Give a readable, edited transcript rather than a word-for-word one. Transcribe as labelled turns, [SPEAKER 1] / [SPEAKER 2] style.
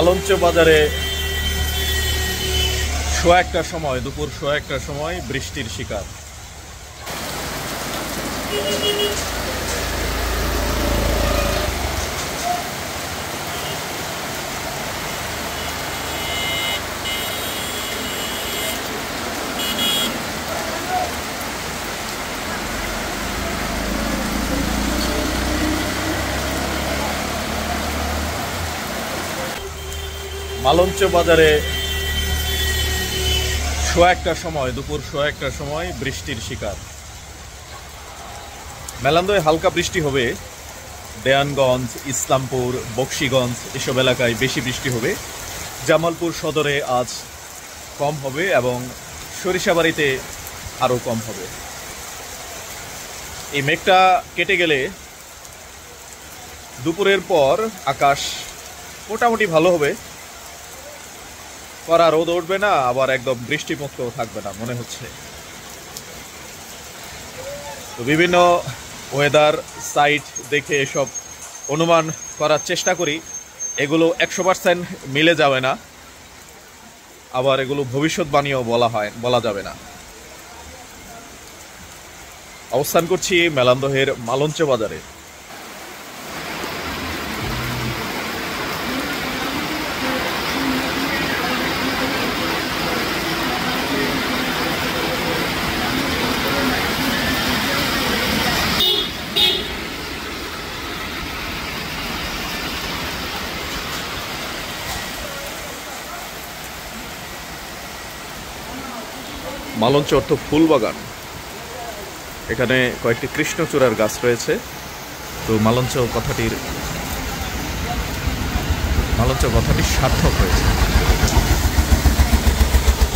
[SPEAKER 1] মালঞ্চ বাজারে দুপুর 1:15টার সময় বৃষ্টির শিকার। মালঞ্চ বাজারে দুপুর 1:15টার সময় বৃষ্টির শিকার। মেলান্দয়ে হালকা বৃষ্টি হবে, দেয়ানগঞ্জ, ইসলামপুর, বকশীগঞ্জ এসব এলাকায় বেশি বৃষ্টি হবে। জামালপুর সদরে আজ কম হবে এবং সরিষাবাড়িতে আরও কম হবে। এই মেঘটা কেটে গেলে দুপুরের পর আকাশ মোটামুটি ভালো হবে, কড়া রোদ উঠবে না, আবার একদম বৃষ্টিমুক্ত থাকবে না মনে হচ্ছে। তো বিভিন্ন ওয়েদার সাইট দেখে এসব অনুমান করার চেষ্টা করি। এগুলো 100% মিলে যাবে না, আবার এগুলো ভবিষ্যৎবাণীও বলা যাবে না। অবস্থান করছি মেলান্দহের মালঞ্চ বাজারে। মালঞ্চ অর্থ ফুল বাগান। এখানে কয়েকটি কৃষ্ণচূড়ার গাছ রয়েছে। তো মালঞ্চ কথাটি সার্থক হয়েছে।